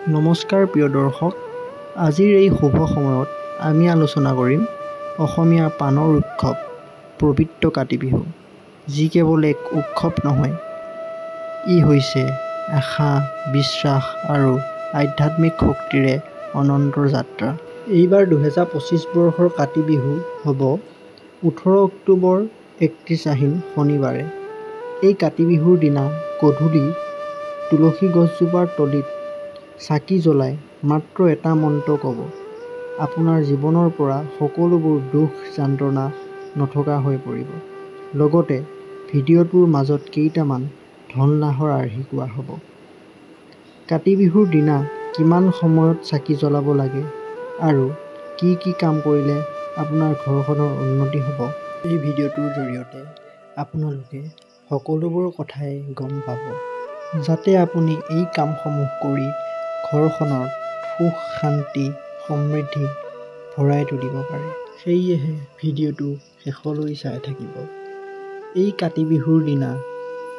নমস্কাৰ প্ৰিয় দৰ্শক, আজিৰ এই শুভ সময়ত আমি আলোচনা কৰিম অসমীয়াৰ প্ৰাণৰ উৎসৱ পবিত্ৰ কাতি বিহু, যি কেৱল এক উৎসৱ নহয়, ই হৈছে আশা, বিশ্বাস আৰু আধ্যাত্মিক শক্তিৰে অনন্তৰ যাত্ৰা। এইবাৰ 2025 বৰ্ষৰ কাতি বিহু হ'ব 18 অক্টোবৰ 31 আহিন শনিবাৰে। এই কাতি বিহুৰ দিনা গধূলি তুলসী গছজোপাৰ তলিত চাকি জ্বলাই মাত্ৰ এটা মন্ত্ৰ ক'ব। আপোনাৰ জীৱনৰ পৰা সকলোবোৰ দুখ যন্ত্ৰণা নথকা হৈ পৰিব। লগতে ভিডিঅ'টোৰ মাজত কেইটামান ধন লাভৰ আৰ্হি কোৱা হ'ব। কাতি বিহুৰ দিনা কিমান সময়ত চাকি জ্বলাব লাগে আৰু কি কি কাম কৰিলে আপোনাৰ ঘৰখনৰ উন্নতি হ'ব, এই ভিডিঅ'টোৰ জৰিয়তে আপোনালোকে সকলোবোৰ কথাই গম পাব, যাতে আপুনি এই কামসমূহ কৰি ঘৰখনত সুখ শান্তি সমৃদ্ধি ভৰাই তুলিব পাৰে। সেয়েহে ভিডিঅ'টো শেষলৈ চাই থাকিব। এই কাতি বিহুৰ দিনা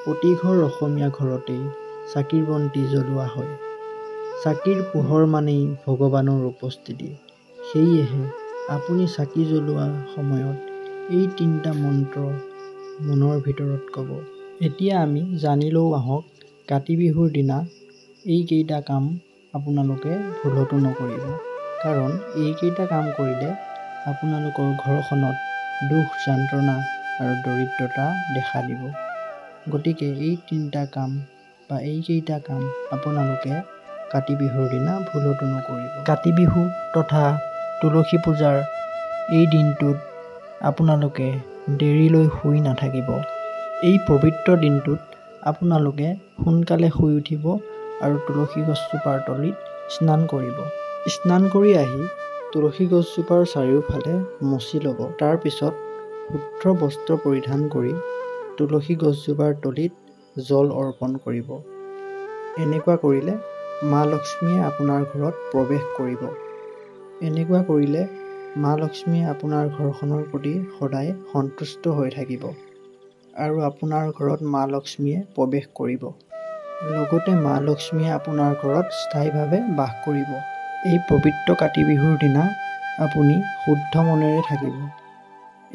প্ৰতিঘৰ অসমীয়া ঘৰতেই চাকিৰ বন্তি জ্বলোৱা হয়। চাকিৰ পোহৰ মানেই ভগৱানৰ উপস্থিতি। সেয়েহে আপুনি চাকি জ্বলোৱা সময়ত এই 3টা মন্ত্ৰ মনৰ ভিতৰত ক'ব। এতিয়া আমি জানি লওঁ আহক, কাতি বিহুৰ দিনা এইকেইটা কাম আপোনালোকে ভুলতো নকৰিব, কাৰণ এইকেইটা কাম কৰিলে আপোনালোকৰ ঘৰখনত দুখ যন্ত্ৰণা আৰু দৰিদ্ৰতা দেখা দিব। গতিকে এই 3টা কাম বা এইকেইটা কাম আপোনালোকে কাতি বিহুৰ দিনা ভুলতো নকৰিব। কাতি বিহু তথা তুলসী পূজাৰ এই দিনটোত আপোনালোকে দেৰিলৈ শুই নাথাকিব। এই পবিত্ৰ দিনটোত আপোনালোকে সোনকালে শুই উঠিব আৰু তুলসী গছজোপাৰ তলিত স্নান কৰিব। স্নান কৰি আহি তুলসী গছজোপাৰ চাৰিওফালে মচি ল'ব। তাৰ পিছত শুদ্ধ বস্ত্ৰ পৰিধান কৰি তুলসী গছজোপাৰ তলিত জল অৰ্পণ কৰিব। এনেকুৱা কৰিলে মা লক্ষ্মীয়ে আপোনাৰ ঘৰত প্ৰৱেশ কৰিব। এনেকুৱা কৰিলে মা লক্ষ্মীয়ে আপোনাৰ ঘৰখনৰ প্ৰতি সদায় সন্তুষ্ট হৈ থাকিব আৰু আপোনাৰ ঘৰত মা লক্ষ্মীয়ে প্ৰৱেশ কৰিব। লগতে মা লক্ষ্মীয়ে আপোনাৰ ঘৰত স্থায়ীভাৱে বাস কৰিব। এই পবিত্ৰ কাতি বিহুৰ দিনা আপুনি শুদ্ধ মনেৰে থাকিব।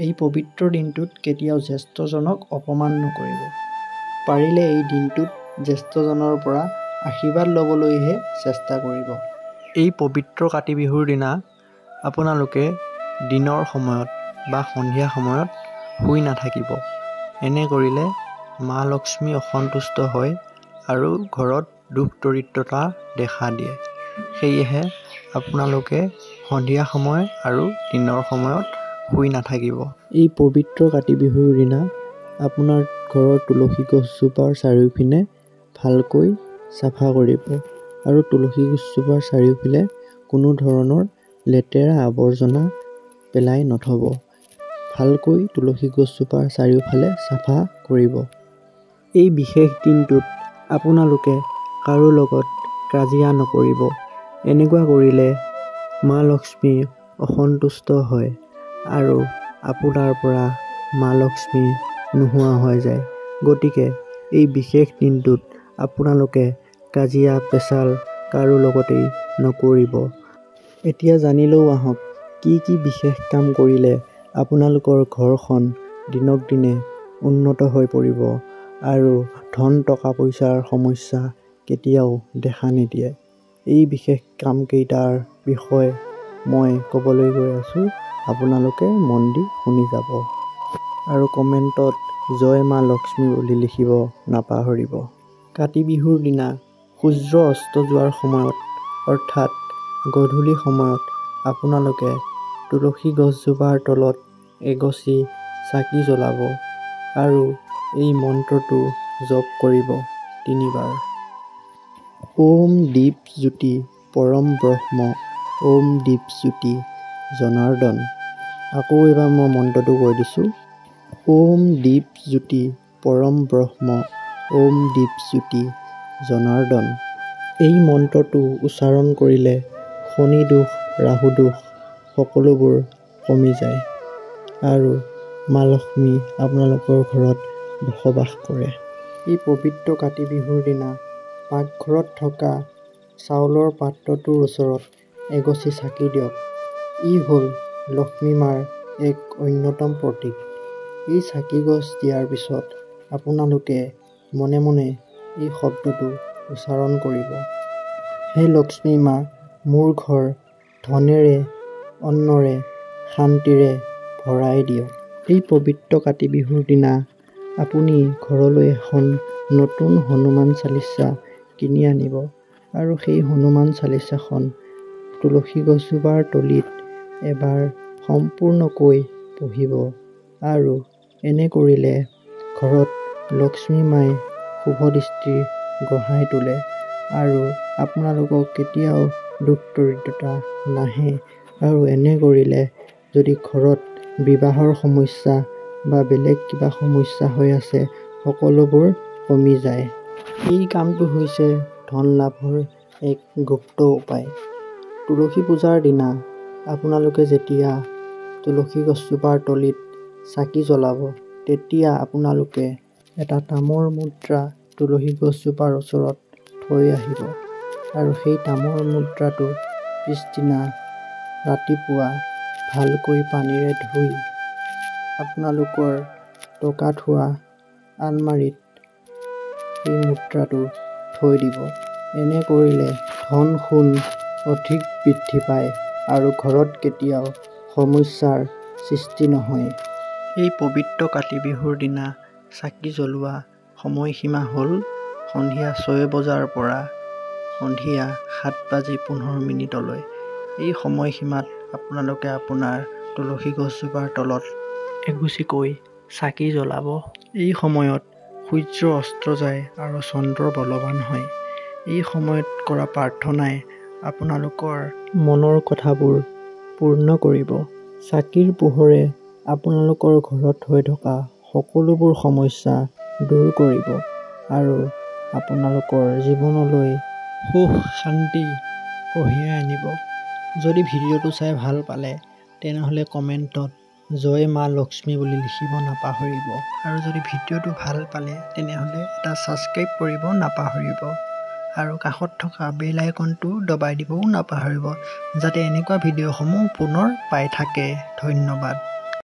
এই পবিত্ৰ দিনটোত কেতিয়াও জ্যেষ্ঠজনক অপমান নকৰিব। পাৰিলে এই দিনটোত জ্যেষ্ঠজনৰ পৰা আশীৰ্বাদ ল'বলৈহে চেষ্টা কৰিব। এই পবিত্ৰ কাতি বিহুৰ দিনা আপোনালোকে দিনৰ সময়ত বা সন্ধিয়া সময়ত শুই নাথাকিব। এনে কৰিলে মা লক্ষ্মী অসন্তুষ্ট হয় আৰু ঘৰত দুখ দৰিদ্ৰতা দেখা দিয়ে। সেয়েহে আপোনালোকে সন্ধিয়া সময় আৰু দিনৰ সময়ত শুই নাথাকিব। এই পবিত্ৰ কাতি বিহুৰ দিনা আপোনাৰ ঘৰৰ তুলসী গছজোপাৰ চাৰিওপিনে ভালকৈ চাফা কৰিব আৰু তুলসী গছজোপাৰ চাৰিওফালে কোনো ধৰণৰ লেতেৰা আৱৰ্জনা পেলাই নথব। ভালকৈ তুলসী গছজোপাৰ চাৰিওফালে চাফা কৰিব। এই বিশেষ দিনটোত আপোনালোকে কাৰো লগত কাজিয়া নকৰিব। এনেকুৱা কৰিলে মা লক্ষ্মী অসন্তুষ্ট হয় আৰু আপোনাৰ পৰা মা লক্ষ্মী নোহোৱা হৈ যায়। গতিকে এই বিশেষ দিনটোত আপোনালোকে কাজিয়া পেচাল কাৰো লগতেই নকৰিব। এতিয়া জানি লওঁ আহক, কি কি বিশেষ কাম কৰিলে আপোনালোকৰ ঘৰখন দিনক দিনে উন্নত হৈ পৰিব আৰু ধন টকা পইচাৰ সমস্যা কেতিয়াও দেখা নিদিয়ে। এই বিশেষ কামকেইটাৰ বিষয়ে মই ক'বলৈ গৈ আছোঁ, আপোনালোকে মন দি শুনি যাব আৰু কমেণ্টত জয় মা লক্ষ্মী বুলি লিখিব নাপাহৰিব। কাতি বিহুৰ দিনা সূৰ্য অস্ত যোৱাৰ সময়ত অৰ্থাৎ গধূলি সময়ত আপোনালোকে তুলসী গছজোপাৰ তলত এগছি চাকি জ্বলাব আৰু এই মন্ত্ৰটো জপ কৰিব 3 বাৰ। ওম দীপ জ্যোতি পৰম ব্ৰহ্ম ওম দীপ জ্যোতি জনাৰ্দন। আকৌ এবাৰ মই মন্ত্ৰটো কৈ দিছোঁ, ওম দীপ জ্যোতি পৰম ব্ৰহ্ম ওম দীপ জ্যোতি জনাৰ্দন। এই মন্ত্ৰটো উচ্চাৰণ কৰিলে শনি দোষ ৰাহু দোষ সকলোবোৰ কমি যায় আৰু মা লক্ষ্মী আপোনালোকৰ ঘৰত বসবাস কৰে। এই পবিত্ৰ কাতি বিহুৰ দিনা পাকঘৰত থকা চাউলৰ পাত্ৰটোৰ ওচৰত এগছি চাকি দিয়ক। ই হ'ল লক্ষ্মী মাৰ এক অন্যতম প্ৰতীক। এই চাকিগছ দিয়াৰ পিছত আপোনালোকে মনে মনে এই শব্দটো উচ্চাৰণ কৰিব। হে লক্ষ্মী মা, মোৰ ঘৰ ধনেৰে, অন্নৰে, শান্তিৰে ভৰাই দিয়ক। এই পবিত্ৰ কাতি বিহুৰ দিনা আপুনি ঘৰলৈ এখন নতুন হনুমান চালিচা কিনি আনিব আৰু সেই হনুমান চালিচাখন তুলসী গছজোপাৰ তলিত এবাৰ সম্পূৰ্ণকৈ পঢ়িব আৰু এনে কৰিলে ঘৰত লক্ষ্মী মাই শুভ দৃষ্টি গঢ়াই তোলে আৰু আপোনালোকক কেতিয়াও দুখ দৰিদ্ৰতা নাহে আৰু এনে কৰিলে যদি ঘৰত বিবাহৰ সমস্যা বা বেলেগ কিবা সমস্যা হৈ আছে সকলোবোৰ কমি যায়। এই কামটো হৈছে ধন লাভৰ এক গুপ্ত উপায়। তুলসী পূজাৰ দিনা আপোনালোকে যেতিয়া তুলসী গছজোপাৰ তলিত চাকি জ্বলাব তেতিয়া আপোনালোকে এটা তামৰ মুদ্ৰা তুলসী গছজোপাৰ ওচৰত থৈ আহিব আৰু সেই তামৰ মুদ্ৰাটো পিছদিনা ৰাতিপুৱা ভালকৈ পানীৰে ধুই আপোনালোকৰ টকা থোৱা আলমাৰিত এই মুদ্ৰাটো থৈ দিব। এনে কৰিলে ধন সোণ অধিক বৃদ্ধি পায় আৰু ঘৰত কেতিয়াও সমস্যাৰ সৃষ্টি নহয়। এই পবিত্ৰ কাতি বিহুৰ দিনা চাকি জ্বলোৱা সময়সীমা হ'ল সন্ধিয়া ৬ বজাৰ পৰা সন্ধিয়া ৭:১৫লৈ। এই সময়সীমাত আপোনালোকে আপোনাৰ তুলসী গছজোপাৰ তলত এগছিকৈ চাকি জ্বলাব। এই সময়ত সূৰ্য অস্ত যায় আৰু চন্দ্ৰ বলৱান হয়। এই সময়ত কৰা প্ৰাৰ্থনাই আপোনালোকৰ মনৰ কথাবোৰ পূৰ্ণ কৰিব। চাকিৰ পোহৰে আপোনালোকৰ ঘৰত হৈ থকা সকলোবোৰ সমস্যা দূৰ কৰিব আৰু আপোনালোকৰ জীৱনলৈ সুখ শান্তি কঢ়িয়াই আনিব। যদি ভিডিঅ'টো চাই ভাল পালে তেনেহ'লে কমেণ্টত জয় মা লক্ষ্মী বুলি লিখিব নাপাহৰিব আৰু যদি ভিডিঅ'টো ভাল পালে তেনেহ'লে এটা ছাবস্ক্ৰাইব কৰিব নাপাহৰিব আৰু কাষত থকা বেল আইকনটো দবাই দিবও নাপাহৰিব যাতে এনেকুৱা ভিডিঅ'সমূহ পুনৰ পাই থাকে। ধন্যবাদ।